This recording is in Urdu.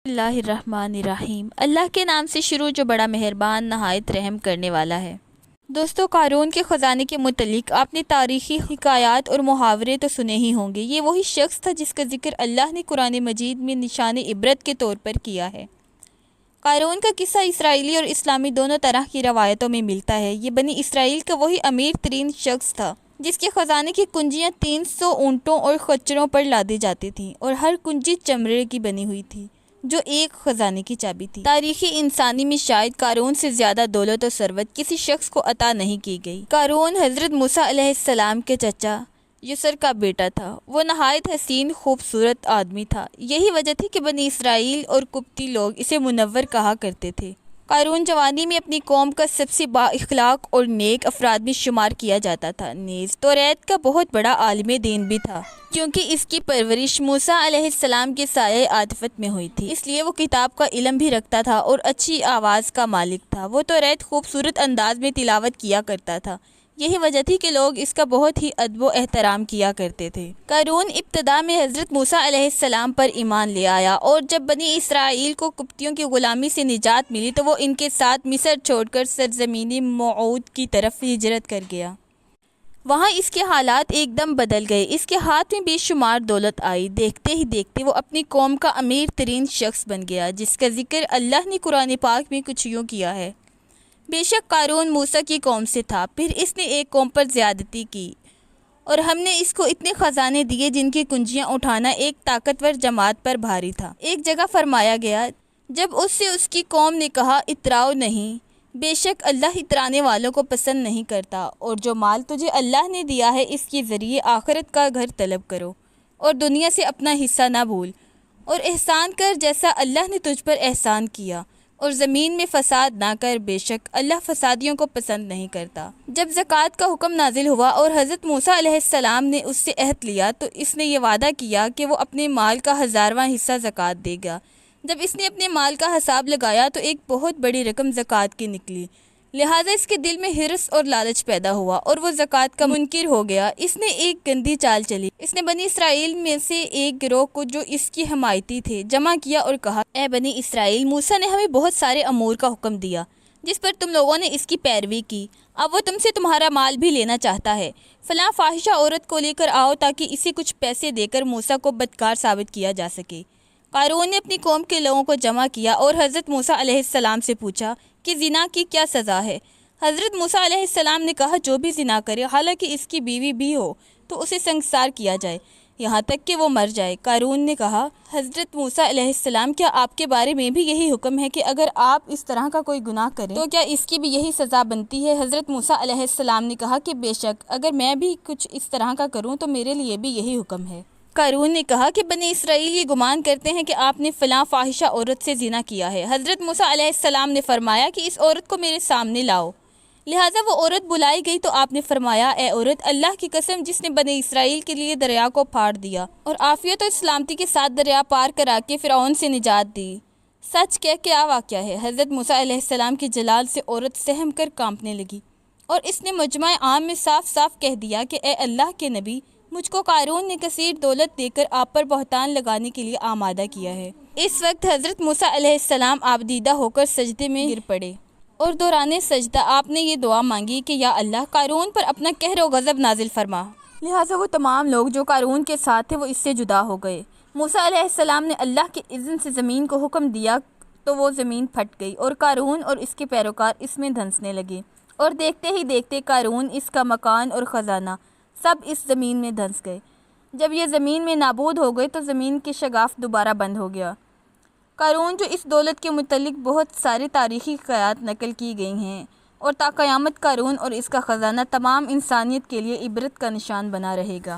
اللہ الرحمن الرحیم۔ اللہ کے نام سے شروع جو بڑا مہربان نہایت رحم کرنے والا ہے۔ دوستو، قارون کے خزانے کے متعلق آپ نے تاریخی حکایات اور محاورے تو سنے ہی ہوں گے۔ یہ وہی شخص تھا جس کا ذکر اللہ نے قرآن مجید میں نشان عبرت کے طور پر کیا ہے۔ قارون کا قصہ اسرائیلی اور اسلامی دونوں طرح کی روایتوں میں ملتا ہے۔ یہ بنی اسرائیل کا وہی امیر ترین شخص تھا جس کے خزانے کی کنجیاں 300 اونٹوں اور خچروں پر لادی جاتی تھیں اور ہر کنجی چمڑے کی بنی ہوئی تھی جو ایک خزانے کی چابی تھی۔ تاریخی انسانی میں شاید قارون سے زیادہ دولت و ثروت کسی شخص کو عطا نہیں کی گئی۔ قارون حضرت موسیٰ علیہ السلام کے چچا یسر کا بیٹا تھا۔ وہ نہایت حسین خوبصورت آدمی تھا۔ یہی وجہ تھی کہ بنی اسرائیل اور قبطی لوگ اسے منور کہا کرتے تھے۔ قارون جوانی میں اپنی قوم کا سب سے با اخلاق اور نیک افراد میں شمار کیا جاتا تھا، نیز توریت کا بہت بڑا عالم دین بھی تھا، کیونکہ اس کی پرورش موسیٰ علیہ السلام کے سایہ عاطفت میں ہوئی تھی، اس لیے وہ کتاب کا علم بھی رکھتا تھا اور اچھی آواز کا مالک تھا۔ وہ توریت خوبصورت انداز میں تلاوت کیا کرتا تھا، یہی وجہ تھی کہ لوگ اس کا بہت ہی ادب و احترام کیا کرتے تھے۔ قارون ابتدا میں حضرت موسیٰ علیہ السلام پر ایمان لے آیا اور جب بنی اسرائیل کو قبطیوں کی غلامی سے نجات ملی تو وہ ان کے ساتھ مصر چھوڑ کر سرزمین موعود کی طرف ہجرت کر گیا۔ وہاں اس کے حالات ایک دم بدل گئے۔ اس کے ہاتھ میں بے شمار دولت آئی۔ دیکھتے ہی دیکھتے وہ اپنی قوم کا امیر ترین شخص بن گیا، جس کا ذکر اللہ نے قرآن پاک میں کچھ یوں کیا ہے: بے شک قارون موسیٰ کی قوم سے تھا، پھر اس نے ایک قوم پر زیادتی کی اور ہم نے اس کو اتنے خزانے دیے جن کی کنجیاں اٹھانا ایک طاقتور جماعت پر بھاری تھا۔ ایک جگہ فرمایا گیا، جب اس سے اس کی قوم نے کہا اتراؤ نہیں، بے شک اللہ اترانے والوں کو پسند نہیں کرتا، اور جو مال تجھے اللہ نے دیا ہے اس کے ذریعے آخرت کا گھر طلب کرو اور دنیا سے اپنا حصہ نہ بھول، اور احسان کر جیسا اللہ نے تجھ پر احسان کیا، اور زمین میں فساد نہ کر، بے شک اللہ فسادیوں کو پسند نہیں کرتا۔ جب زکوٰۃ کا حکم نازل ہوا اور حضرت موسیٰ علیہ السلام نے اس سے عہد لیا تو اس نے یہ وعدہ کیا کہ وہ اپنے مال کا 1000واں حصہ زکوٰۃ دے گا۔ جب اس نے اپنے مال کا حساب لگایا تو ایک بہت بڑی رقم زکوٰۃ کی نکلی، لہٰذا اس کے دل میں حرص اور لالچ پیدا ہوا اور وہ زکوٰۃ کا منکر ہو گیا۔ اس نے ایک گندی چال چلی۔ اس نے بنی اسرائیل میں سے ایک گروہ کو جو اس کی حمایتی تھے جمع کیا اور کہا، اے بنی اسرائیل، موسیٰ نے ہمیں بہت سارے امور کا حکم دیا جس پر تم لوگوں نے اس کی پیروی کی، اب وہ تم سے تمہارا مال بھی لینا چاہتا ہے۔ فلاں فاحشہ عورت کو لے کر آؤ تاکہ اسے کچھ پیسے دے کر موسیٰ کو بدکار ثابت کیا جا سکے۔ قارون نے اپنی قوم کے لوگوں کو جمع کیا اور حضرت موسیٰ علیہ السلام سے پوچھا کہ زنا کی کیا سزا ہے؟ حضرت موسیٰ علیہ السلام نے کہا، جو بھی زنا کرے حالانکہ اس کی بیوی بھی ہو تو اسے سنگسار کیا جائے یہاں تک کہ وہ مر جائے۔ قارون نے کہا، حضرت موسیٰ علیہ السلام، کیا آپ کے بارے میں بھی یہی حکم ہے کہ اگر آپ اس طرح کا کوئی گناہ کریں تو کیا اس کی بھی یہی سزا بنتی ہے؟ حضرت موسیٰ علیہ السلام نے کہا کہ بے شک اگر میں بھی کچھ اس طرح کا کروں تو میرے لیے بھی یہی حکم ہے۔ قارون نے کہا کہ بنی اسرائیل یہ گمان کرتے ہیں کہ آپ نے فلاں فاحشہ عورت سے زنا کیا ہے۔ حضرت موسیٰ علیہ السلام نے فرمایا کہ اس عورت کو میرے سامنے لاؤ۔ لہٰذا وہ عورت بلائی گئی تو آپ نے فرمایا، اے عورت، اللہ کی قسم جس نے بنی اسرائیل کے لیے دریا کو پھاڑ دیا اور عافیت و سلامتی کے ساتھ دریا پار کرا کے فرعون سے نجات دی، سچ کہہ کیا واقعہ ہے؟ حضرت موسیٰ علیہ السلام کے جلال سے عورت سہم کر کانپنے لگی اور اس نے مجمع عام میں صاف صاف کہہ دیا کہ اے اللہ کے نبی، مجھ کو قارون نے کثیر دولت دے کر آپ پر بہتان لگانے کے لیے آمادہ کیا ہے۔ اس وقت حضرت موسیٰ علیہ السلام آبدیدہ ہو کر سجدے میں گر پڑے اور دوران سجدہ آپ نے یہ دعا مانگی کہ یا اللہ، قارون پر اپنا قہر و غضب نازل فرما۔ لہٰذا وہ تمام لوگ جو قارون کے ساتھ تھے وہ اس سے جدا ہو گئے۔ موسیٰ علیہ السلام نے اللہ کے اذن سے زمین کو حکم دیا تو وہ زمین پھٹ گئی اور قارون اور اس کے پیروکار اس میں دھنسنے لگے، اور دیکھتے ہی دیکھتے قارون، اس کا مکان اور خزانہ سب اس زمین میں دھنس گئے۔ جب یہ زمین میں نابود ہو گئے تو زمین کے شگاف دوبارہ بند ہو گیا۔ قارون جو اس دولت کے متعلق بہت سارے تاریخی حکایات نقل کی گئی ہیں، اور تا قیامت قارون اور اس کا خزانہ تمام انسانیت کے لیے عبرت کا نشان بنا رہے گا۔